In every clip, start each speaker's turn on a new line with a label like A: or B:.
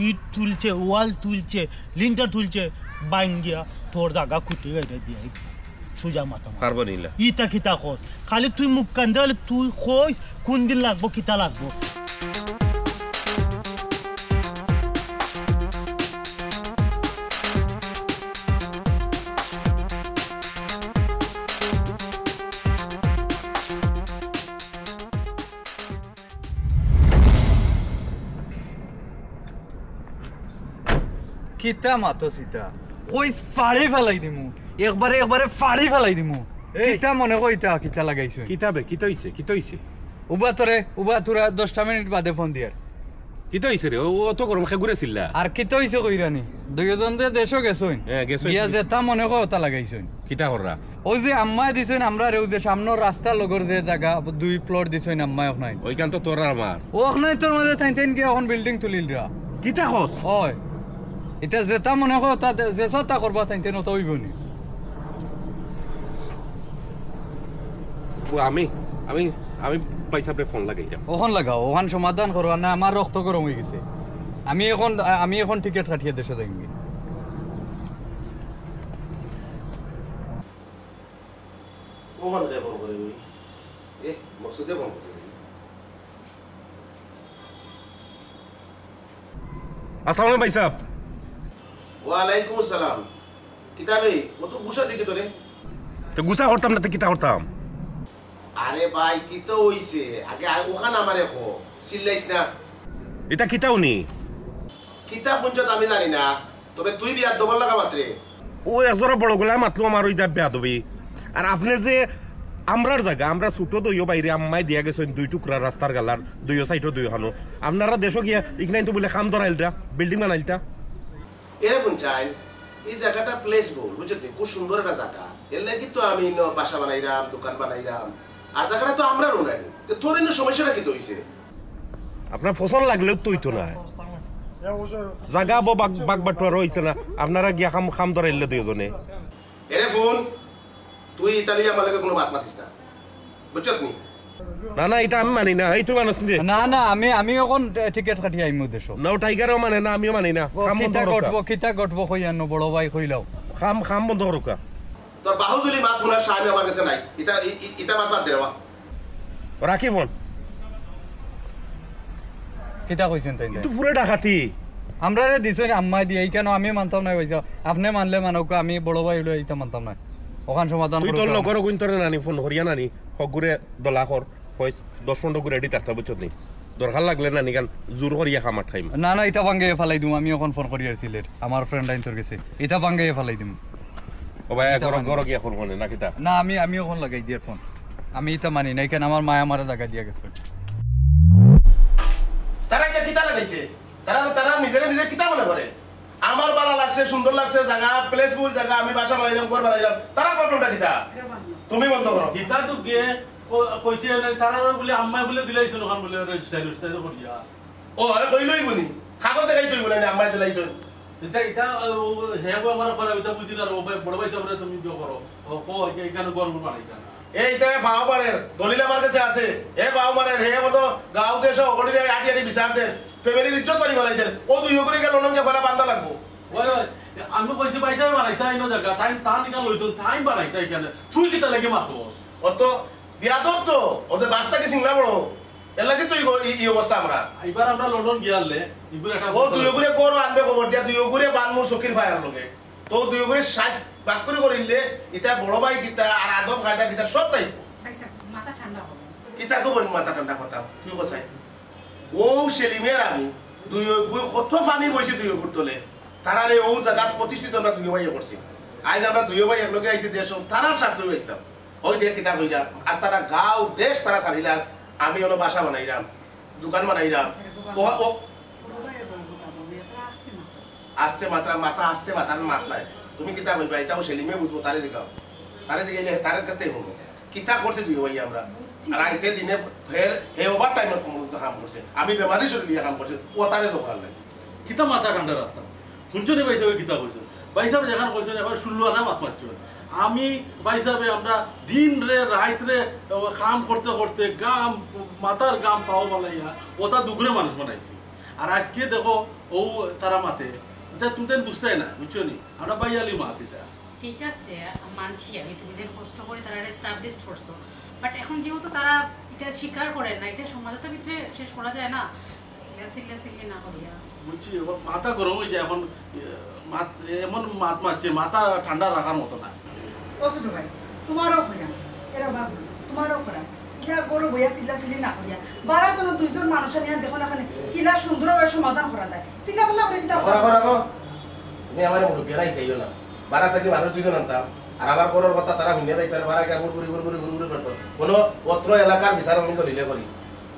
A: ইট তুলছে ওয়াল তুলছে লিন্টার তুলছে বাইঙ্গিয়া তোর জায়গা খুঁটি গাইটা দিয়ে সোজা মাথা
B: পারবো নিলা
A: ইটা কিতা কর খালি তুই মুখ কান্দে হলে তুই কই কোন দিন লাগবো কিতা লাগবো
C: কিতা মাতো সীতা কই ফাড়ি ফেলাই দিমু একবারে ফাড়ি ফেলাই দিমু কিতা মনে কইতা কিতা লাগাইছো
B: কিতাবে কিতা হইছে
C: উবা তোরা 10টা মিনিট বাদে ফোন দিয়ার
B: কিতা হইছে রে ও তো গরম খে ঘুরে ছিলা
C: আর কিতা হইছে কইরানি দুইজন যে দেশও গেছইন
B: গেছইন
C: বিয়া যেতা মনে কও তা লাগাইছইন
B: কিতা কররা
C: ওই যে আম্মা দিছইন আমরা রে যে সামনের রাস্তা লগর যে জায়গা 2 প্লট দিছইন আম্মা ওখানে
B: ওইখান তো তোর আমার
C: ওখানে তোর মধ্যে থাইন কি এখন বিল্ডিং তুলিলরা
B: কিতা হস
C: ওই এটা যেটা মনে কও তা যেটা করবা থাইন তো হইবনি
B: আমি আমি আমি পয়সাপরে ফোন লাগাইলাম
C: ওখান লাগাও ওখান সমাধান করো না আমার রক্ত গরম হয়ে গেছে আমি এখন টিকিট কাটিয়ে দেশে যাইনি
D: ওখান কে ফোন করে মকসুদে ফোন করে
B: আসসালামু আলাইকুম ভাই সাহেব
D: ওয়ালাইকুম আসসালাম কিতাবে ও তো গুছা দিকে তোরে
B: তো গুছা করতাম না তো কিতা করতাম
D: আরে ভাই কি তো হইছে আগে ওখানে আমারে কো চিল্লাইস না
B: এটা কিতা উনি
D: কিতা পঞ্চত আমি জানি না তবে তুই বিয়া দবল লাগা মাত্রে
B: ও একজোড়া বড় গোলা মাতলো আমার ওই যা বেয়া দবি আর আপনি যে আমরার জায়গা আমরা ছোট দইও বাইরে আম্মাই দিয়া গেছেন 2 টুকরা রাস্তার গালার 2 সাইডও 2 খানো আপনারা দেশও গিয়া ইকনাই তো বলে কাম ধরাইলটা বিল্ডিং বানাইলটা
D: এরে পঞ্চায়েত এই জায়গাটা প্লেস বল বুঝছো খুব সুন্দর একটা জায়গা এর লাগি তো আমি বাসা বানাইরাম দোকান বানাইরাম আর জায়গাটা তো আমরা রোনানি তো তোর এনে সমস্যাটা কি তো হইছে
B: আপনার ফসল লাগলেও তো হইতো না জায়গা বাগ বাটুয়ার হইছে না আপনারা গিয়া খাম ধরাইলে দুইজনে
D: এরে ফোন তুই ইতালিয়া মালকে কোনো বাত মাতিস না বুঝছত নি
B: না এটা আমি মানি না এই তো মানুষ
C: না আমি এখন টিকিট কাটিয়ে আইমু দেশ
B: না টাইগারও মানে না আমিও মানি না
C: কিতা গটবো কইয়ান বড় ভাই কইলাও
B: খাম বন্ধ করুকা
D: তোর বাহুদুলি মাত শোনার স্বামী আমার কাছে নাই ইতা মাত বাদ দে বাবা
B: রাখি ফোন
C: কিতা কইছেন তাই
B: তো পুরো ডাকাতি
C: আমরা রে দিছই আম্মাই দিয়ে কেন আমি মানতাম না ভাইসা আপনি মানলে মানক আমি বড় ভাই হইলো এইটা মানতাম না ওখান সমাধান
B: তুই তোর লগর গুইন্তরে নানি ফোন হরিয়া নানি হগুরে দলাখর কইস 10-15 গুরে এডি থাকতা বুঝছত নি দরকার লাগলে নানি গান জোর করিয়া খামাট খাইম
C: না এটা ভাঙ্গে ফেলাই দিম আমি এখন ফোন করি আছিলের আমার ফ্রেন্ড আইন তোর গেছে এটা ভাঙ্গে ফেলাই দিম
B: ও ভাই গর গিয়া ফোন করে না কিতা
C: না আমি এখন লাগাই দিয়ার ফোন আমি এটা মানি নাই কেন আমার মায়া আমারে জায়গা দিয়া গেছে
D: তারা এটা কিতা লাগাইছে তারা নিজে কিতা মনে করে আমার ভালো লাগছে সুন্দর লাগছে জায়গা প্লেসফুল জায়গা আমি বাসা বানাইলাম ঘর বানাইলাম তারা প্রবলেমটা কিতা তুমি বন্ধ করো
A: কিতা তো গে কইছে তারা বলে আম্মাই বলে দিলাইছিল ওখান বলে স্টাইল করিয়া
D: ও কইলই বনি কাগজ দেখাই তুই বলে আম্মাই দিলাইছ
A: এটা হেগো আমার করে এটা বুঝি না বড় ভাই সাহেব তুমি দিও করো ও এখানে গর্ব বানাইতা না
D: এইটা ফাও পারে দলিল আমার কাছে আছে এ ফাও মানে হে মতো গাঁও দেশ হলিরে আটি বিচার দেন ফ্যামিলির ইজ্জত পারি বলাই দেন ও দুই করে গেল নঙ্গে ফেলা বান্ধা লাগবো
A: ওই আমি কইছি ভাই সাহেব বানাইতা ইনো জায়গা তাই তা নিকা লইতো তাই বানাইতা এখানে তুই কিতা লাগে মাতো
D: ও তো বিয়াদব তো ওদের বাসটাকে সিংলা বড় এর লাগে তুই এই অবস্থা আমরা
A: এবার আমরা লন্ডন গিয়ালে ইগুর একটা
D: ও দুই করে করো আনবে খবর দিয়া দুই করে বানমু সকির ফায়ার লগে তো দুই করে শ্বাস বাক করে করিলে এটা বড় ভাই কিতা আর আদব কায়দা কিতা সব তাই
E: আচ্ছা মাথা ঠান্ডা হবে
D: কিতা কো বল মাথা ঠান্ডা করতাম তুই কোথায় ও সেলিমের আমি দুই কত পানি বইছে দুই উপর তোলে তারারে ও জায়গা প্রতিষ্ঠিত আমরা দুই ভাই করছি আজ আমরা দুই ভাই একলগে আইছি দেশ তারার স্বার্থ হইছিলাম ওই দেখ কিতা কইলাম আজ তারা গাঁও দেশ তারা ছাড়িলাম আমি হলো বাসা বানাইলাম দোকান বানাইলাম ও আস্তে মাথা আস্তে মাথার মাত নাই তুমি কিতা কইবা এটাও সেলিমে বুঝবো তারে দেখাও তারে দেখাইলে তার কাছে শুনো কিতা করছে দুই ভাই আমরা আর আইতে দিনে ফের হে ওভার টাইমে কাম করছে আমি বেমারি শরীর কাম করছে ও তারে দোকান লাগে
A: কিতা মাথা ঠান্ডা রাখতাম শুনছনি ভাই সাহেব কিতা কইছো ভাই সাহেব যেখানে কইছেন এখন শুনলো না মাত মারছো আমি ভাই সাহেব আমরা দিন রে রাত রে কাম করতে করতে গাম মাথার গাম পাও বানাইয়া ওটা দুগুরে মানুষ বানাইছি আর আজকে দেখো ও তারা মাতে এটা তুমি তো বুঝতে না বুঝছো নি আমরা বাইয়ালি মাত এটা
E: ঠিক আছে মানছি আমি তুমি দেন কষ্ট করে তারা এস্টাবলিশ করছো বাট এখন যেহেতু তারা এটা স্বীকার করে না এটা সমাজের ভিতরে শেষ করা যায় না সিল্লা না করিয়া
A: বুঝছি এবার মাথা গরম হয়ে যায় এখন এমন মাত মারছে মাথা ঠান্ডা রাখার মতো না
F: ও ছোট ভাই তোমারও কইরা এরা বাবু তোমারও করা ইয়া গরু বইয়া সিল্লি না করিয়া বারা তো দুইজন মানুষ নিয়ে দেখো না খানে কিলা সুন্দরভাবে সমাধান করা যায় সিল্লা বললা আমরা কিতা
D: রাখো তুমি আমার মুরব্বী নাই তাইও না বারা থেকে মানুষ দুইজন আনতাম আর আমার গরুর কথা তারা ভিনে যাইতে বারা কে গুড়গুড়ি করতো কোনো অত্র এলাকার বিচার আমি চলিলে করি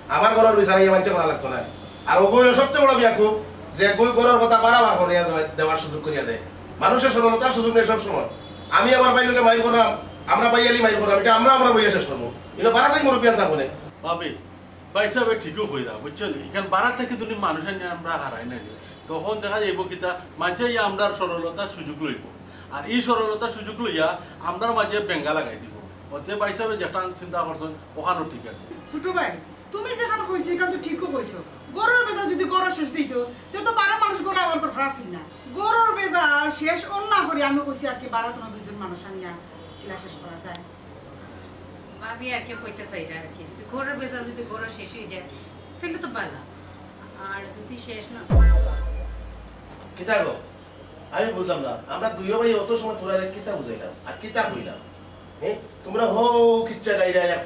D: আমার গরুর বিচার ইয়ে মানতে করা লাগতো না আর ওগো সবচেয়ে বড় বিয়াকুব যে গই গরুর কথা বারবার করিয়া দেওয়ার সুযোগ করিয়া দেয় মানুষের সরলতার সুযোগ নেই সবসময় আমি আমার বাইলোকে মাইর করলাম আমরা বাইয়ালি মাইর করলাম এটা আমরা বইয়া শেষ করবো কিন্তু বারা থেকে মুরব্বী আনতাম বলে
A: ভাবি ভাই সাহেব ঠিকও হয়ে যাও বুঝছো নি এখানে বারা থেকে তুমি মানুষের নিয়ে আমরা হারাই নাই তখন দেখা যাইব কিতা মাঝে ইয়া আমরা সরলতার সুযোগ লইব আর এই সরলতার সুযোগ লইয়া আমরা মাঝে বেঙ্গা লাগাই দিব ওতে ভাই সাহেব যেটা চিন্তা করছেন ওখানেও ঠিক আছে
F: ছোট ভাই তুমি যেখানে কইছো এখান তো ঠিকও কইছো গরুর বেজা যদি গরু শেষ দিত তো বারা মানুষ গরু আবার তো খারাপ ছিল না গরুর বেজা শেষ অন্য করে আমি কইছি আর কি বারা তো দুইজন মানুষ আনিয়া কিলা শেষ করা যায়
E: ভাবি আর কি কইতে চাই আর কি যদি ঘরের বেজা যদি ঘরের শেষ হয়ে যায় তাহলে তো ভালো আর যদি শেষ না
D: কিতা গো আমি বুঝলাম না আমরা দুইও ভাই অত সময় তোরা কিতা বুঝাইলাম আর কিতা কইলাম হ্যাঁ তোমরা হো কিচ্ছা গাইরা এক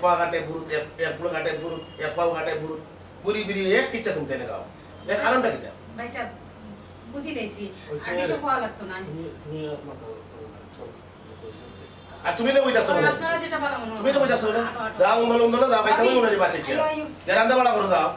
D: পা কাটে বুরুত এক পুরো কাটে বুরুত এক পা কাটে বুরুত বুড়ি বিড়ি এক কিচ্ছা তুমি তেনে গাও এর কারণটা কিতা
E: ভাই সাহেব বুঝি লাইছি আর কিছু খাওয়া লাগতো না
D: আর তুমি না কইতাছো না
E: আপনারা যেটা ভালো মনে
D: তুমি তো কইতাছো না যাও উন্দল যাও ভাই তুমি উনারি বাঁচে কি রান্না বাড়া করো যাও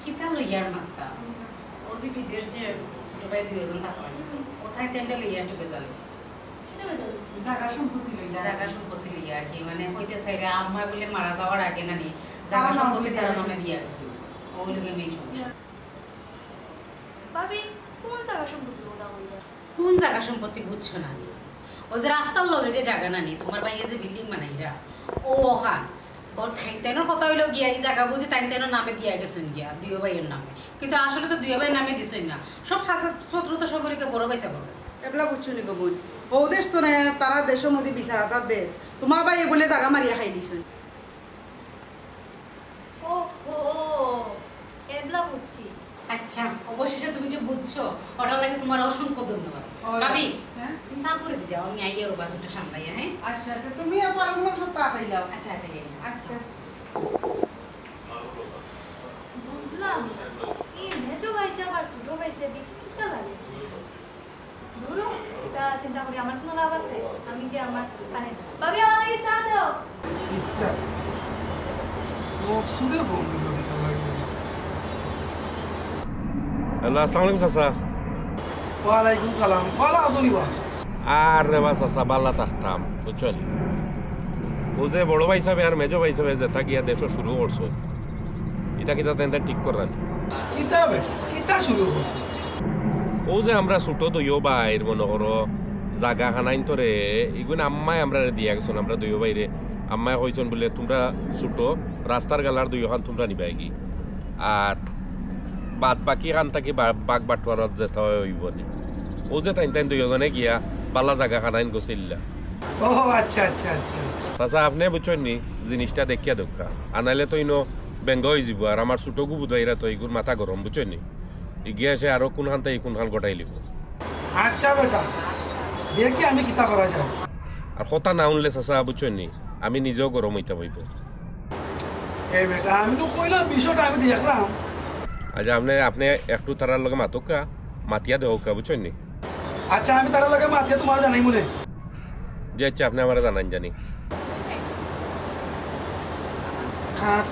E: কিতা লইয়ার মাত্তা ও যে বিদেশ যে ছোট ভাই দুইজন থাকে কোথায় তেন্ডে লইয়া একটু বেজালিস
F: জায়গা সম্পত্তি লইয়া
E: জায়গা সম্পত্তি লইয়া আর কি মানে হইতে চাইলে আম্মা বলে মারা যাওয়ার আগে নানি জায়গা সম্পত্তি তারা নামে দিয়া গেছিল ওই লোকে মেইন সমস্যা
G: ভাবি কোন জায়গা সম্পত্তি কথা বলবা
E: কোন জায়গা সম্পত্তি বুঝছো না ও যে রাস্তার লগে যে জায়গা নানি তোমার ভাইয়ে যে বিল্ডিং বানাইরা ও ওখান ওর থাইতেনের কথা হইলো গিয়া এই জায়গা বুঝি তাইতেনের নামে দিয়া গেছেন গিয়া দুই ভাইয়ের নামে কিন্তু আসলে তো দুই ভাই নামে দিছই না সব কাগজপত্র তো সবরিকে বড় ভাই সাহেবের কাছে
F: এবলা বুঝছো নি গো বোন ও দেশ তো না তারা দেশের মধ্যে বিচার আজাদ দে তোমার ভাই বলে জায়গা মারিয়া খাই দিছে
G: ও ও এবলা বুঝছি
E: আচ্ছা অবশেষে তুমি যে বুঝছো ওটার লাগে তোমার অসংখ্য ধন্যবাদ ভাবি তুমি ফা করে দিয়ে যাও আমি আইয়া ওর বাজুটা সামলাইয়া হ্যাঁ
F: আচ্ছা তো তুমি পারো না সব তাড়াতাড়ি যাও
E: আচ্ছা এটাই
F: আচ্ছা
G: বুঝলাম এই মেজো ভাইসে আর ছোট ভাইসে বিকিতা লাগে ধরো এটা চিন্তা করি আমার কোনো লাভ আছে আমি কি আমার মানে ভাবি আমার লাগি চা দাও
H: ইচ্ছা মকসুদে বন্ধু কবিতা লাগে
B: হ্যালো আসসালামু আলাইকুম চাচা
H: ওয়ালাইকুম সালাম ভালো আছো নিবা
B: আর রে বা চাচা বাল্লা থাকতাম বুঝছেন ও যে বড় ভাই সাহেব আর মেজো ভাই সাহেব যেটা গিয়া দেশ শুরু করছো এটা কিতা তেন ঠিক করান
H: কিতাবে কিতা শুরু করছো
B: ও যে আমরা ছোট দুইও বাইর মনে করো জাগা খানাইন তোরে এগুলো আম্মাই আমরা দিয়া গেছেন আমরা দুইও বাইরে আম্মাই কইছেন বলে তোমরা ছোট রাস্তার গালার দুইও খান তোমরা নিবাই কি আর বাদ বাকি খান থাকি বাঘ বাটোয়ারত যেতে হইব নি ও যে টাইন টাইন দুইজনে গিয়া বালা জাগা খানাইন গছিল্লা
H: ও আচ্ছা আচ্ছা আচ্ছা
B: তাছা আপনি বুঝছেন নি জিনিসটা দেখিয়া দোকা আনাইলে তো ইনো ব্যঙ্গ হয়ে যাব আর আমার ছোট গুবুদাইরা তো এইগুর মাথা গরম বুঝছেন নি এগিয়ে আসে আরো কোনখান থেকে কোনখান গটাই লিব
H: আচ্ছা বেটা দেখি আমি কিতা করা যায়
B: আর কথা না শুনলে চাচা বুঝছেন নি আমি নিজেও গরম হইতে হইব
H: এ বেটা আমি তো কইলাম বিষয়টা আমি দেখলাম।
B: আচ্ছা আপনি একটু তারার লগে মাতকা মাতিয়া দেওয়া বুঝছেন নি?
H: আচ্ছা আমি তার লাগে মাতিয়া তোমার জানাই মনে
B: যে আচ্ছা আপনি আমার জানান জানি।
H: খাট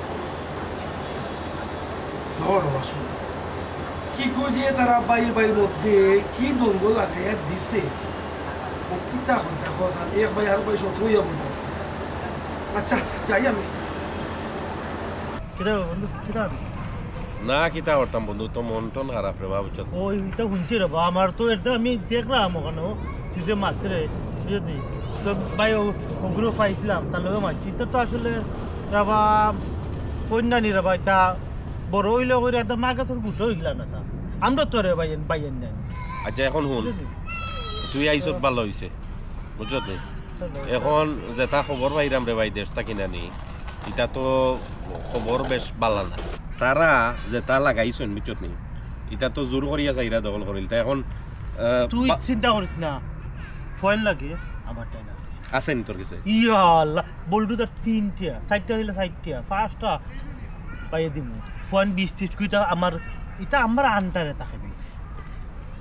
H: কি কই দিয়ে তারা বাইয়ের মধ্যে কি দ্বন্দ্ব লাগাইয়া দিছে ও কিতা হইতা হসান এক ভাই আর ভাই শত্রু হইয়া বলতেছে। আচ্ছা যাই আমি
B: না কিতা করতাম বন্ধু তো মন টন খারাপ রে বাবু বুঝছো?
I: ওই তো শুনছি রে বা আমার তো এটা আমি দেখলাম ওখানে তুই যে মাত্রে বুঝলি তো ভাই ওগুলো পাইছিলাম তার লগে মারছি তো আসলে রাবা কন্যানি রে ভাই তা বড় হইলে করে একটা মা গাছের গুটো হইলা না তা আমরা তো রে বাইয়েন নাই।
B: আচ্ছা এখন শুন তুই আইসত ভালো হইছে বুঝছো নি? এখন যেটা খবর পাইরাম রে ভাই দেশটা কিনা নি এটা তো খবর বেশ ভালো না। তারা যেটা লাগাইছেন বুঝছো নি এটা তো জোর করিয়া চাইরা দখল করিল তা এখন
I: তুই চিন্তা করিস না ফয়েল লাগে আমার টাইম আছে
B: আছেন তোর কাছে?
I: ইয়া আল্লাহ বলটু তার 3টা 4টা দিলে 4টা 5টা পাইয়ে দিমু ফয়েল 20-30 কুইটা আমার এটা আমার আন্টারে থাকবি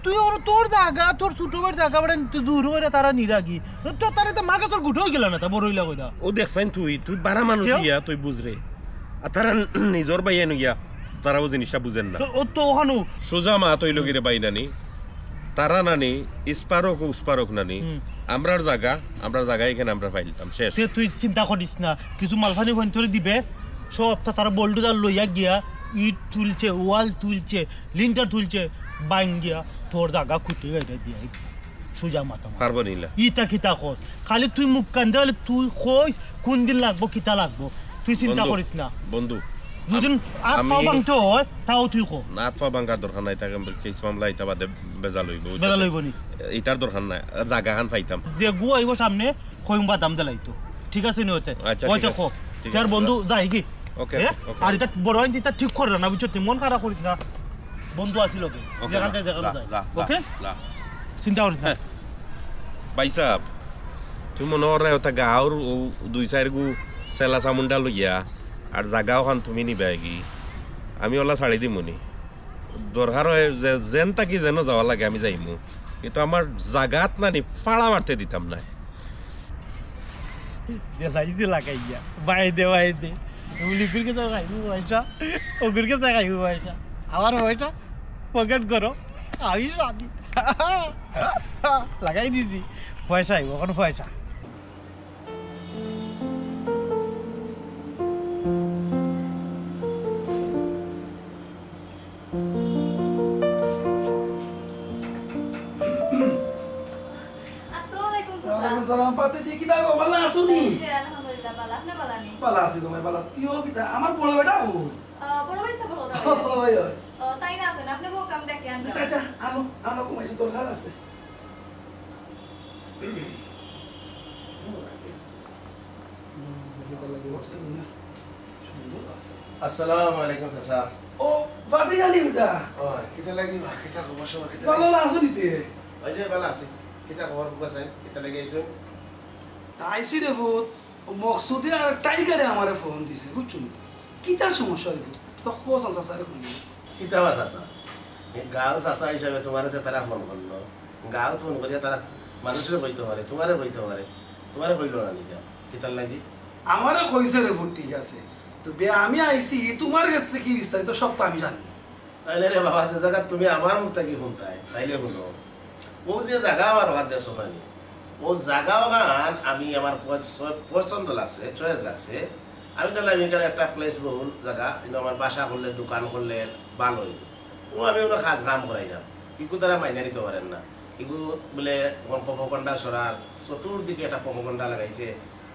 I: তুই ওর তোর জায়গা তোর ছোট ভাই জায়গা বাড়ে দূর হয়ে তারা নিরাগি তো তার এটা মা গাছের গুটো হয়ে গেল না তা বড় হইলা কইরা
B: ও দেখছেন তুই বারা মানুষ ইয়া তুই বুঝরে আর তারা নিজর বাইয়া নইয়া তারাও জিনিসটা বুঝেন না।
I: ও তো ওখানো
B: সোজা মা তৈ লগিরে বাই নানি তারা নানি ইস্পারক উস্পারক নানি আমরার জায়গা এখানে আমরা পাইলতাম শেষ।
I: তুই চিন্তা করিস না কিছু মালফানি ফোন করে দিবে সব তারা বল্ডুদার লইয়া গিয়া ইট তুলছে ওয়াল তুলছে লিন্টার তুলছে বাইন গিয়া তোর জায়গা খুঁটে গাইতে দিয়া সোজা মাথা
B: পারবো নিলা
I: ইটা কিতা কর খালি তুই মুখ কান্দে হলে তুই কই কোন দিন লাগবো কিতা লাগবো তুই চিন্তা করিস না
B: বন্ধু।
I: দুদিন আর পাও ভাঙতে হয় তাও তুই কো
B: না পা ভাঙার দরকার নাই তাকে কেস মামলা এটা বাদে বেজা লইব
I: নি
B: এটার দরকার নাই জায়গা খান পাইতাম
I: যে গু আইব সামনে কইম বাদাম দেলাইতো ঠিক আছে নি হতে ওইটা কো তার বন্ধু যাই কি
B: ওকে
I: আর এটা বড় আইন এটা ঠিক করে না বুঝছো তুই মন খারাপ করিস না বন্ধু আছিল ওকে যেখান থেকে যেখানে যায় ওকে চিন্তা করিস না
B: ভাই সাহেব তুই মনে হয় ওটা গাঁৱৰ ও 2-4 গু চেলা চামুন্ডা লইয়া আর জাগাও খান তুমি নিবা কি আমি ওলা ছাড়ি দিমনি দরকার হয় যেন তাকি যেন যাওয়া লাগে আমি যাইমু কিন্তু আমার জাগাত নানি ফাড়া মারতে দিতাম না।
I: দেখাইছে লাগাইয়া বাই দে উলিগুরকে তো খাইবো পয়সা ওগুরকে তো খাইবো পয়সা আমার পয়সা পকেট করো আমি সাদি লাগাই দিছি পয়সা আইব এখন পয়সা।
H: সালাম পাতে যে কিতা গো ভালো আসুনি?
G: আলহামদুলিল্লাহ ভালো আপনি ভালো নেই
H: ভালো আছি তোমায় ভালো ইও কিতা আমার বড় বেটা ও
G: বড় ভাই সাহেব বলো
H: ওই ওই
G: তাই না আছেন আপনি বউ কাম দেখে আনছেন
H: আচ্ছা আনো কমাইছি দরকার আছে।
D: আসসালামু আলাইকুম চাচা।
H: ও বাদে জানি উঠা
D: ওই কিতা লাগি বা কিতা খবর সবার কিতা
H: ভালো আসো নিতে
D: ওই যে ভালো আছে কিতা খবর আছে কিতা লাগি আইছো?
H: আইসি রে ভূত মকসুদে আর টাইগারে আমারে ফোন দিছে বুঝছো কিতা সমস্যা রে তো কোসন চাচারে বলি
D: কিতা বা চাচা গাঁও চাচা হিসাবে তোমার তারা ফোন করলো গাঁও ফোন করিয়া তারা মানুষের বইতে পারে তোমারে বইতে পারে তোমারে কইল না নিকা কিতার লাগি
H: আমারে কইছে রে ভূত ঠিক আছে তো বে আমি আইসি তোমার কাছে কি বিস্তারিত সব তো আমি জানি।
D: তাইলে রে বাবা যে জায়গা তুমি আমার মুখ থেকে শুনতাই তাইলে শুনো ও যে জায়গা আমার ওখান দেশ ওখানে ও জায়গা ওখান আমি আমার পছন্দ লাগছে চয়েস লাগছে আমি তাহলে আমি এখানে একটা প্লেস বহুল জায়গা কিন্তু আমার বাসা করলে দোকান করলে ভালো হইব ও আমি ওগুলো কাজ কাম করাই না ইগু তারা মাইনা নিতে পারেন না ইগু বলে প্রপগণ্ডা সরার চতুর্দিকে একটা প্রপগণ্ডা লাগাইছে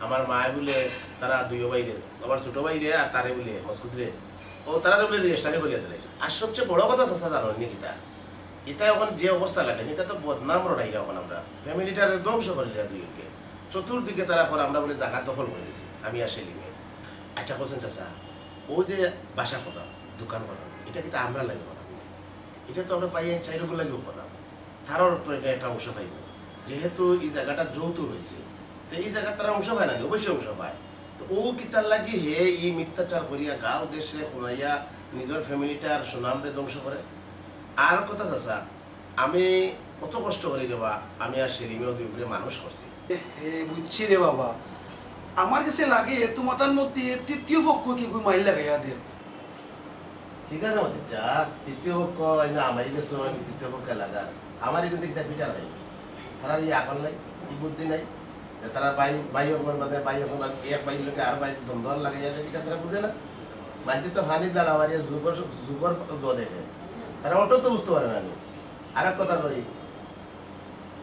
D: আমার মায় বলে তারা দুইও বাইরে আমার ছোট বাইরে আর তারে বলে মস্কুদরে ও তারা বলে রেজিস্টারি করিয়া দিলাইছে। আর সবচেয়ে বড় কথা চাচা জানো নাকি এটা এখন যে অবস্থা লাগে এটা তো বদনাম রটাইরা এখন আমরা ফ্যামিলিটারে ধ্বংস করিরা দুইকে চতুর্দিকে তারা পর আমরা বলে জায়গা দখল করে দিয়েছি আমি আর সেলিমে। আচ্ছা কোসেন চাচা ও যে বাসা করাম দোকান করাম এটা কিন্তু আমরা লাগে করাম এটা তো আমরা পাই চাইরগুলো লাগেও করাম তারও তো এটা একটা অংশ পাইব যেহেতু এই জায়গাটা যৌতুক রয়েছে তো এই জায়গা তারা অংশ পায় না অবশ্যই অংশ পায় তো ও কিতার লাগি হে ই মিথ্যাচার করিয়া গাঁও দেশে কোনাইয়া নিজের ফ্যামিলিটার সুনামরে ধ্বংস করে। আর কথা চাচা, আমি কত কষ্ট করি রে বা, আমি আর সেলিমেও দুই করে মানুষ করছি।
H: বুঝছি রে বাবা, আমার কাছে লাগে তোমার মধ্যে তৃতীয় পক্ষ কি গুই মাইল লাগাইয়া দে।
D: ঠিক আছে মাতে চা, তৃতীয় পক্ষ আমাই গেছো, তৃতীয় পক্ষে লাগা আমার এখান থেকে পিটার নাই, তারা এই আকল নাই, এই বুদ্ধি নাই, তারা বাই অকমান বাদে বাই অকমান এক বাই লোকে আর বাই দ্বন্দ্ব লাগাইয়া দেয়, তারা বুঝে না। মানছি তো হানি দাঁড় আমার যুগর দ দেখে, তারা অটো তো বুঝতে পারে না। আর এক কথা করি,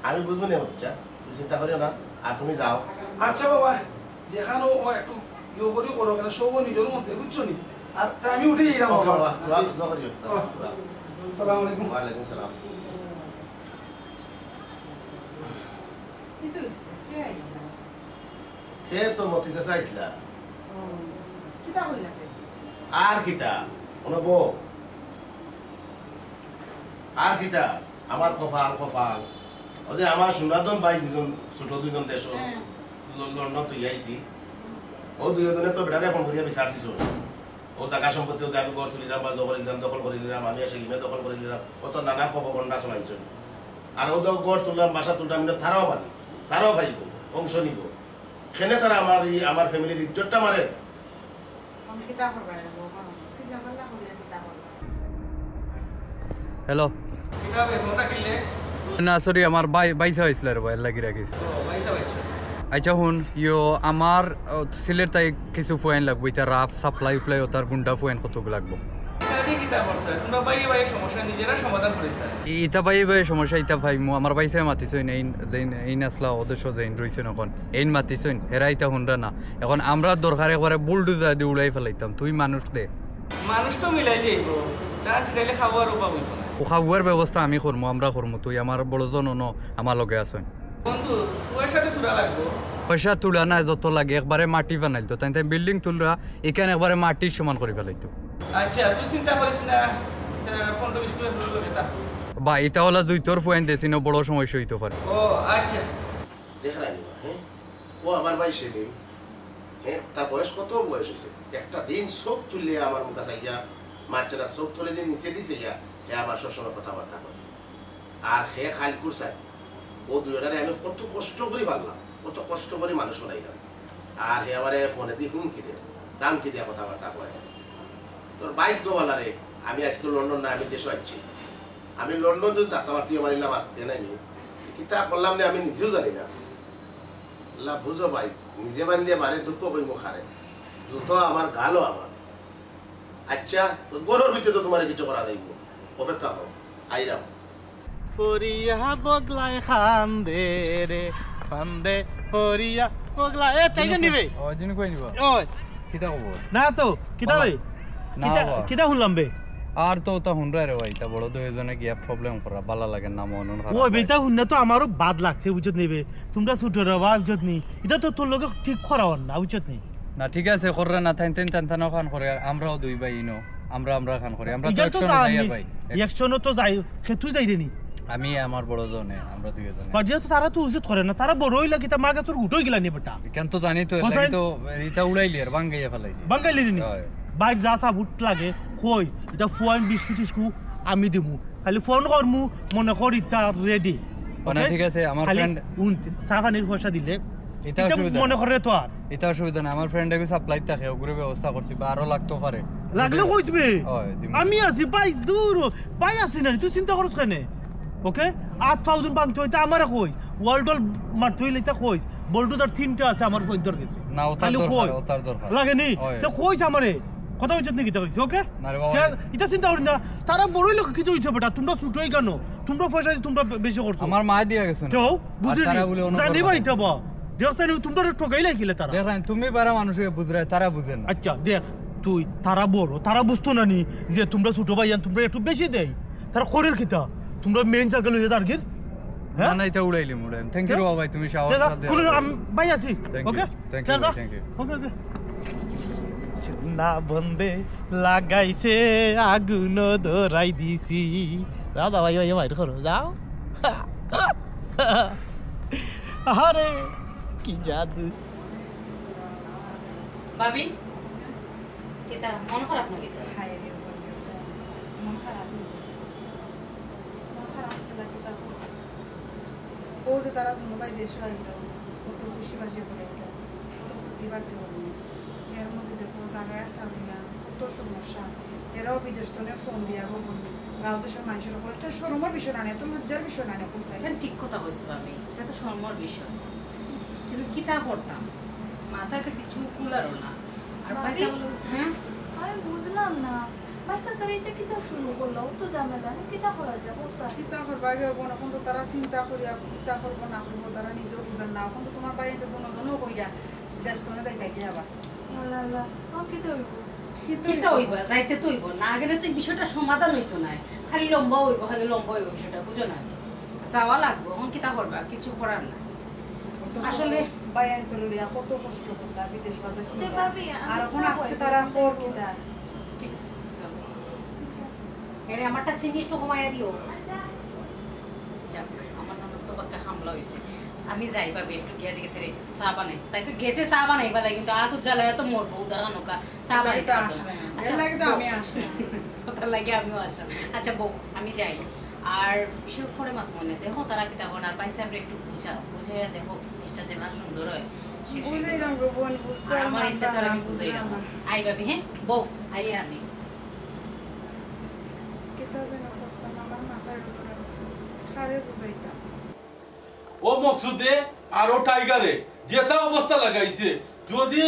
D: আমি বুঝবো না বাচ্চা, তুমি চিন্তা করিও না, আর তুমি যাও।
H: আচ্ছা বাবা, যেখানে একটু ইয়ে করি করো, কেন সব নিজের মধ্যে বুঝছো নি। আর আমি উঠে যাইলাম বাবা। আসসালামু আলাইকুম।
D: ওয়ালাইকুম সালাম। কে তো মতিসা চাইছিলা? আর কিতা কোনো বউ আর কিতা? আমার কপাল কপাল, ও যে আমার সুনাদন ভাই দুজন ছোট দুজন দেশ লন্ডন তুই আইছি, ও দুজনে তো বেড়ারে ফোন করিয়া বিচার দিছ। ও জায়গা সম্পত্তি আমি গড় তুলিলাম বা দখল করে নিলাম, আমি এসে লিমে দখল করে নিলাম, ও তো নানা প্রবন্ধা চলাইছ। আর ও তো গড় তুললাম, বাসা তুললাম, তারাও পানি, তারাও পাইব, অংশ নিব। সেনে তারা আমার ফ্যামিলির ইজ্জতটা মারে।
C: হ্যালো না সরি, আমার বাইসা হয়েছিল রে ভাই, লাগি রাখিস। আচ্ছা শুন, ইয়ো আমার সিলের তাই কিছু ফুয়াইন লাগবো, এটা রাফ সাপ্লাই উপ্লাই তার গুন্ডা ফুয়াইন কতগুলো লাগবো। ইটা বাই বাই সমস্যা, ইটা ভাই আমার বাইসে মাতিছইন এইন আসলা অদস্য যেইন রইছেন, এখন এইন মাতিছইন হেরা ইটা হুন্ডা না। এখন আমরা দরকার একবারে বুলডোজার দিয়ে উড়াই ফেলাইতাম, তুই মানুষ দে,
J: মানুষ তো মিলাই যাইব, ডান্স গাইলে খাওয়ার উপায় হইতো না।
C: খাওয়ার ব্যবস্থা আমি করবো, আমরা করবো, তুই আমার বড়জন ন আমার লগে আছেন।
J: বন্ধু পয়সাতে তুলা লাগবো।
C: পয়সা তুলা না, যত লাগে একবারে মাটি বানাইতো, তাই তাই বিল্ডিং তুলরা এখানে একবারে মাটির সমান করে ফেলাইতো।
J: আচ্ছা তুই চিন্তা করিস না, ফোনটা স্কুলে ধরে লোক এটা
C: বা এটা হলো দুই তোর পয়েন্ট দেছি না, বড় সমস্যা হইতে পারে।
J: ও আচ্ছা
D: দেখ রানি, হ্যাঁ ও আমার ভাই সেদিন, হ্যাঁ তার বয়স কত বয়স হয়েছে, একটা দিন চোখ তুললে আমার মুখা চাইয়া মাছেরা চোখ তুলে দিন নিচে দিছে ইয়া, হে আমার সবসময় কথাবার্তা করে। আর হে খালকুর চাই, ও দুজনে আমি কত কষ্ট করে পারলাম, কত কষ্ট করে মানুষ বানাইলাম। আর হে আমার ফোনে দিয়ে হুমকি দেয়, দাম কি দেয়া কথাবার্তা করে। তোর বাইক গোবালা রে, আমি আজকে লন্ডন না, আমি দেশে আসছি। আমি লন্ডন যদি থাকতাম, তুই আমার নিলাম আত্মীয় নাইনি, কিতা করলাম না আমি নিজেও জানি না। লা বুঝো ভাই, নিজে বান্ধিয়ে মারে দুঃখ কই মুখারে, জুতো আমার গালও আমার। আচ্ছা গরুর ভিতরে তো তোমার কিছু করা যাইব, অপেক্ষা করো, আইরাম।
I: পরিয়া বগলাই খান্দে রে খান্দে, পরিয়া বগলাই এ টাইগার নিবে
C: ও জিনি কই নিবা
I: ওই
C: কিতা খবর
I: না তো কিতা রে
C: না বাবা।
I: কিতা শুনলাম বে
C: আর তো তা হুনরা রে ভাই, তা বড় দুইজনে গিয়া প্রবলেম করা বালা লাগে না, মন
I: ও বেটা শুননা তো আমারও বাদ লাগছে বুঝত নিবে, তোমরা ছুট রবা বুঝত নি, এটা তো তোর লগে ঠিক করাও না বুঝত নি।
C: না ঠিক আছে কররা না, থাইন থাইন থান খান করে, আর আমরাও দুই ভাই ইনো, আমরা খান করে, আমরা তো
I: এটা তো
C: একশন যাই আর ভাই,
I: একশন তো যাই, সেতু যাই রে নি।
C: আমি আমার বড় জনে, আমরা দুইজনে।
I: বাট যেহেতু তারা তো উচিত করে না, তারা বড় হইলা কিতা মা গাছর উঠই গেলা নি বেটা,
C: কেন তো জানি তো, এর লাগি তো এটা উড়াইলি আর বাঙ্গাইয়া ফেলাই দি
I: বাঙ্গাইলি নি।
C: হয়
I: বাইর যা সা বুট লাগে কই, এটা ফোন বিস্কুট টিস্কুট আমি দিমু, খালি ফোন করমু মনে কর ইটা রেডি।
C: না ঠিক আছে, আমার ফ্রেন্ড
I: চা পানির পয়সা দিলে
C: এটা অসুবিধা
I: মনে করে তো আর
C: এটা অসুবিধা না, আমার ফ্রেন্ড এগো সাপ্লাই থাকে, ওগুলো ব্যবস্থা করছি, বা আরো লাগতো পারে,
I: লাগলে কইতবে
C: হয় দিমু।
I: আমি আছি ভাই, দূর ভাই আছি না, তুই চিন্তা করছ কেন? ওকে আট ফাউদিন পাংতে হইতে আমার কই, ওয়ার্ল্ড মারতে হইলে এটা কই, বল্টুদার তিনটা আছে আমার কই দর গেছে
C: না ওতার দরকার, ওতার দরকার
I: লাগে নি তো কইছ আমারে কথা হইছত নি কিতা কইছি। ওকে
C: না রে বাবা,
I: এটা চিন্তা করি না, তারা বড়ই লোক কিছু হইছে বেটা, তোমরা ছুটোই কেন, তোমরা পয়সা তোমরা বেশি করছো,
C: আমার মা দিয়া গেছে
I: তো বুঝলি জানি ভাই তো বা দেখছানি তোমরা ঠকাই লাগিলে তারা।
C: দেখেন তুমি বারা মানুষকে বুঝরাই, তারা বুঝেন না।
I: আচ্ছা দেখ তুই, তারা বড়, তারা বুঝতো না নি যে তোমরা ছোট ভাই তোমরা একটু বেশি দেয়, তারা খরের খিতা তোমরা মেইন সার্কেল হয়ে টার্গেট।
C: না না এটা উড়াইলিম থ্যাংক ইউ বাবা, তুমি সাহস
I: ভাই আছি। ওকে
C: থ্যাংক ইউ
I: ওকে ওকে
J: না বন্ধে লাগাইছে আগুন ধরাই দিছি, দাদা ভাই ভাই বাইর করো যাও। আরে কি জাদু।
E: ভাবি কিতা মন খারাপ না কিতা
F: হায় রে মন খারাপ লাগে তা করছে ও যে তারা দুবাই দেশে আইলো কত খুশি বাসি করে আইলো কত ফুর্তি বাড়তে হলো এর মধ্যে দেখো জায়গায় একটা দিয়া কত সমস্যা এরাও বিদেশ থেকে ফোন দিয়া গোপন গাঁও দেশের মানুষের উপর একটা শরমের বিষয় না একটা লজ্জার বিষয় না বলছে
E: এটা ঠিক কথা কইছো ভাবি এটা তো সম্মার বিষয় কিন্তু কিতা করতাম মাথায় তো কিছু কুলারও না আর
G: ভাবি?
E: পয়সা বলো হ্যাঁ
G: আমি বুঝলাম না পয়সা তারিখটা কিতা শুরু করলো তো ঝামেলা কিতা করা যাবে
F: চিন্তা করবা গেবো না কিন্তু তারা চিন্তা করিয়া চিন্তা করবো না করবো তারা নিজেও বুঝেন না কিন্তু তোমার বাইরে দুজনও কইরা দেশ তোমার যাই থাকি আবার
G: আল্লাহ কিতা হইব
E: কিতা হইব যাইতে তো হইব না গেলে তো এই বিষয়টা সমাধান হইতো না খালি লম্বা হইব বিষয়টা বুঝো না যাওয়া লাগবো এখন কিতা করবা কিছু করার না আসলে
F: বাইরে চলিয়া কত কষ্ট করতা বিদেশ বাদেশ
G: তে ভাবি, আমি
F: আর এখন
G: যাবো,
F: আজকে তারা
G: আমি
F: কর
G: যাবো।
F: কিতা
E: ঠিক আছে যাবো। এরে আমারটা চিনি একটু কমাইয়া দিও যাক আমার ননদ তো বাক্কা হামলা হয়েছে আমি যাই ভাবি একটু গিয়া দিকে থেকে চা বানাই তাই তো গেছে চা বানাই বেলা কিন্তু আজ জ্বালায় তো মরবো উদাহরণ নৌকা চা বানাই
F: এটা আসবে না। এর লাগে তো আমি আসি না।
E: ওটার লাগে আমিও আসলাম আচ্ছা বউ আমি যাই আর বিশেষ করে মাত মনে দেখো তারা কি তখন আর পাইছে আমরা একটু বুঝাইয়া দেখো জিনিসটা যেন সুন্দর হয় শেষ হয়ে গেল।
F: বুঝাইলাম গো বোন বুঝতে
E: আর আমার এটা তারা আমি বুঝাইলাম আই ভাবি হ্যাঁ বউ আই আমি
F: কিতা যেন করতাম আমার মাথায় ভিতরে সারে বুঝাইতাম
A: ও মকসুদে আর ও টাইগারে যেটা অবস্থা লাগাইছে যদি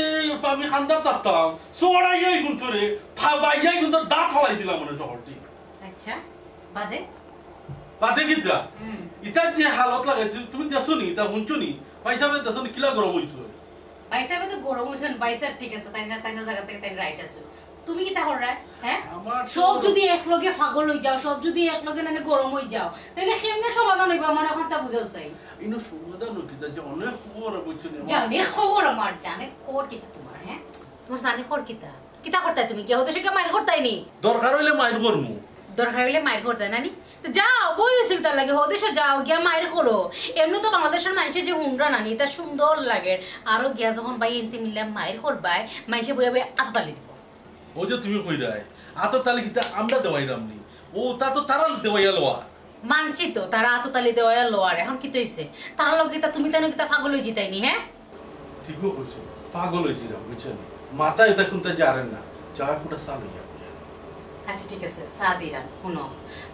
A: আমি খান্দার থাকতাম চড়াইয়াই কিন্তু রে বাইয়াই কিন্তু দাঁত ফলাই দিলাম মানে শহরটি
E: আচ্ছা বাদে
A: বাদে কিতা ইটা যে হালত লাগাইছে তুমি দেখছো নি তা শুনছো নি পয়সা দেখছো নি কিলা গরম হয়েছিল
E: বাইসাবে তো গরম হইছেন বাইসার ঠিক আছে তাই না জায়গা থেকে তাই রাইট আছে তুমি কি তা হরা হ্যাঁ
A: আমার
E: সব যদি একলগে পাগল হই যাও সব যদি একলগে না গরম হই যাও তাহলে কেমনে সমাধান হইবা মানে এখন তা বুঝাও চাই
A: ইনো সমাধান কিতা যে অনেক খবর বুঝছো নি
E: জানে খবর আমার জানে খবর কিতা তোমার হ্যাঁ তোমার জানে খবর কিতা কিতা করতাই তুমি কি হতে সে মাইর করতাই নি
A: দরকার হইলে মাইর করমু
E: দরকার হইলে মাইর করতাই না নি তো যাও বই রয়েছে তার লাগে হদেশে যাও গিয়া মাইর করো এমনি তো বাংলাদেশের মানুষের যে হুন্ডা নানি তা সুন্দর লাগে আরো গিয়া যখন বাই এনতে মিললাম মাইর করবাই মানুষে বইয়া বই আতাতালি দিব
A: ও যে তুমি কই রায় আতো তালে কিতা আমরা দেওয়াইলাম নি ও তা তো তারা দেওয়াইয়া লওয়া
E: মানছি তো তারা আততালি দেওয়া লোয়ার এখন কি তৈছে তারা লোক কিতা তুমি তাই কিতা পাগল হয়ে জিতাইনি হ্যাঁ
A: ঠিকও কইছো পাগল হয়েছিলাম বুঝছো নি মাথা এটা কোনটা জানেন না চা কুটা সাল হইয়া
E: আচ্ছা ঠিক আছে চা দিলাম শুনো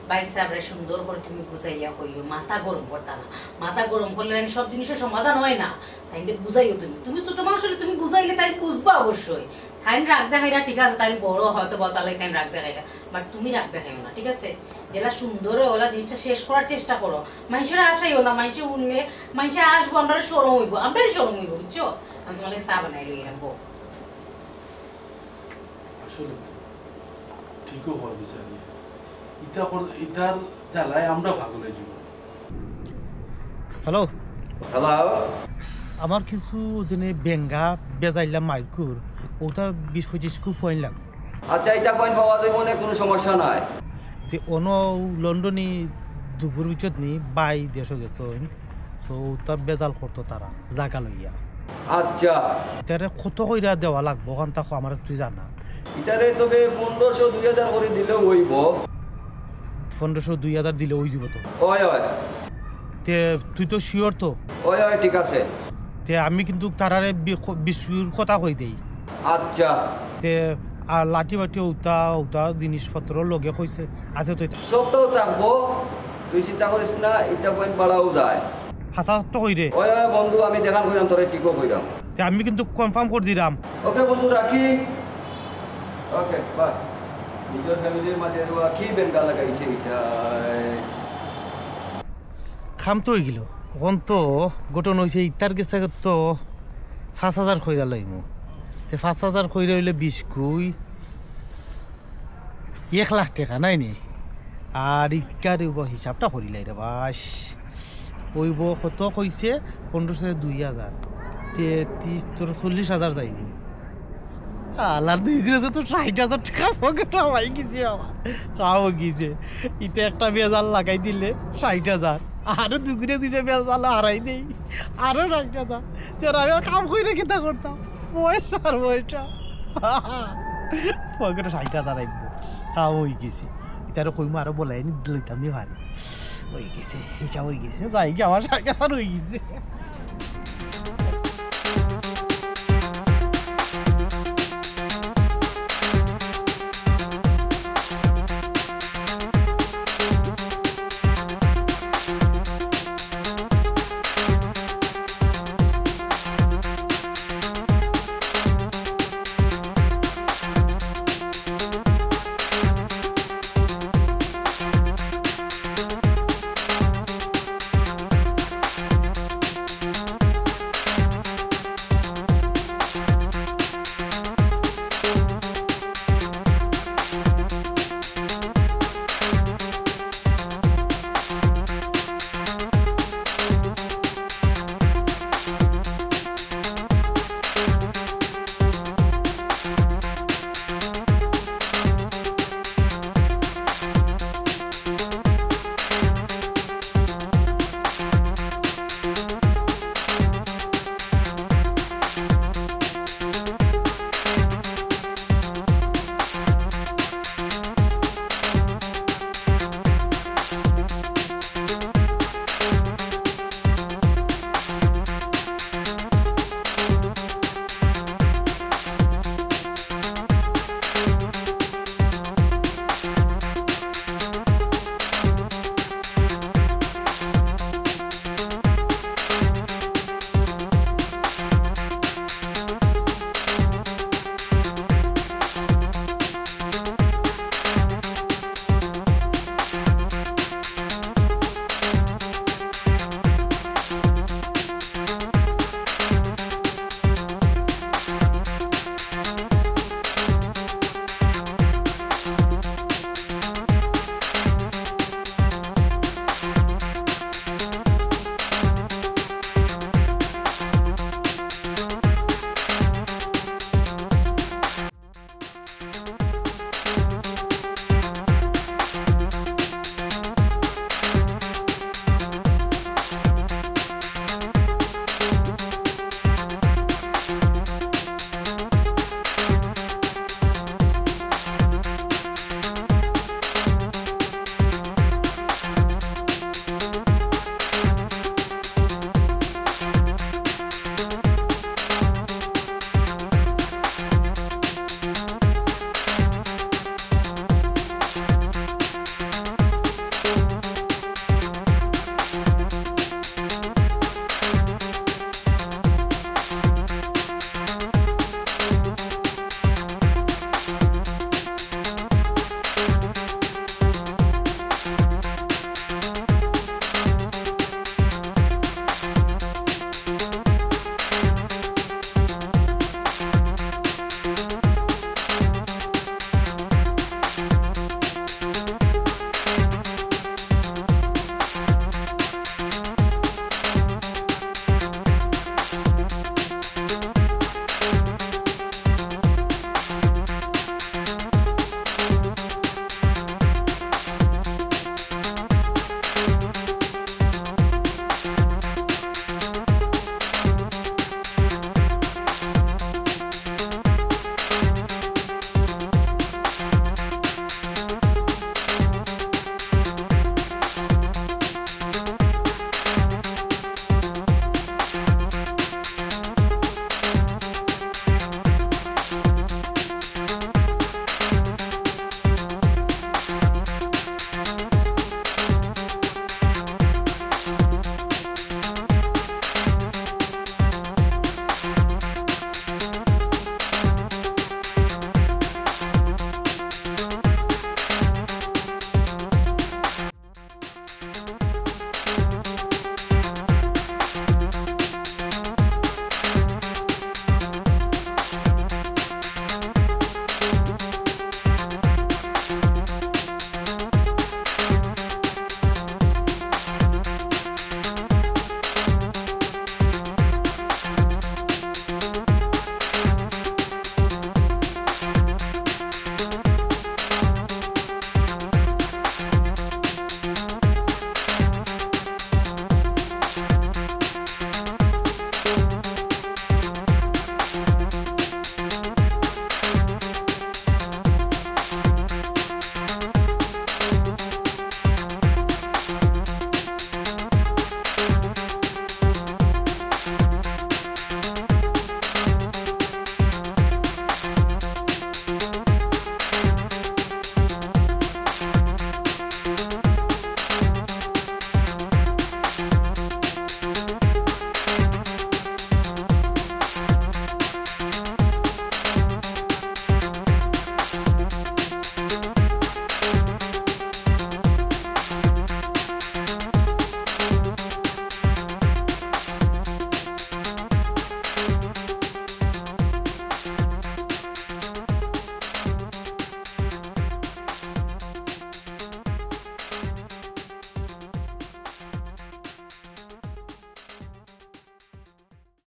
E: ভাই সাহেবরে সুন্দর করে তুমি বুঝাইয়া কইও মাথা গরম করতা না মাথা গরম করলে সব জিনিসের সমাধান হয় না তাই বুঝাইও তুমি ছোট মানুষ হলে তুমি বুঝাইলে তাই বুঝবা অবশ্যই তাই রাগ দেখাইরা ঠিক আছে তাই বড় হয়তো বতালে তাই রাগ দেখাইরা বাট তুমি রাগ দেখাইও না ঠিক আছে যেটা সুন্দর ওলা জিনিসটা শেষ করার চেষ্টা করো মানুষের আশাইও না মানুষে উঠলে মানুষে আসবো আমরা সরম হইব আমরাই সরম হইব বুঝছো আমি তোমাকে চা বানাই লই রাখবো
A: আসলে ঠিকও হয় বিচারি ইটার জ্বালায় আমরা পাগল হয়ে যাব
I: হ্যালো
K: হ্যালো
I: আমার কিছু দিনে বেঙ্গা বেজাইলাম মাইকুর ওটা 20-25 খুব ফাইন লাগ
K: আচ্ছা এটা পয়েন্ট পাওয়া যাবে না কোনো সমস্যা নাই
I: তে অন লন্ডনে দুপুর বিচত নি বাই দেশ গেছ তো ওটা বেজাল করতো তারা জাগা লইয়া
K: আচ্ছা
I: তারে কত কইরা দেওয়া লাগবো কারণ তা আমার তুই জানা
K: এটারে তবে 1500-2000 করে দিলেও হইব
I: 1500-2000 দিলে ওই দিব তো
K: ওই ওই
I: তে তুই তো শিওর তো
K: ওই ওই ঠিক আছে
I: তে আমি কিন্তু তারারে বিশুর কথা কই দেই
K: আচ্ছা
I: তে আর লাঠি বাটি ওটা জিনিসপত্র লগে কইছে আছে তো এটা
K: সব তো থাকবো তুই চিন্তা করিস না এটা পয়েন্ট বাড়াও যায়
I: হাসা তো কই রে
K: ওই ওই বন্ধু আমি দেখান কইলাম তোরে ঠিকও কইলাম
I: তে আমি কিন্তু কনফার্ম করে দিলাম
K: ওকে বন্ধু রাখি ওকে বাই নিজের ফ্যামিলির মাঝে কি বেঙ্গা লাগাইছে এটা
I: খাম তো হয়ে গেল এখন তো গোটন হয়েছে ইটার গেছে তো 5000 খৈরা লাইমু তে 5000 খৈরা হইলে 20 কুই 1 লাখ টাকা নাই নি আর ইকার হিসাবটা করিলাই রে বাস ওইব কত কইছে 1500-2000 তে 40,000 যাইব আলার 2 গ্রেজে তো 60,000 টাকা পকেটে হয়ে গেছে খাও গেছে ইতে একটা বেজাল লাগাই দিলে 60,000 আরো 2 গ্রেজ দিলে বেজাল হারাই দেই আরো 60,000 তেরা আমি কাম কইরে কিতা করতাম পয়সার পয়সা পকেটে 60,000 আইব তাও হয়ে গেছে এটারও কইমা আরো বলাই নি লইতামই ভারে হয়ে গেছে হিসাব হয়ে গেছে তাই কি আমার 60,000 হয়ে গেছে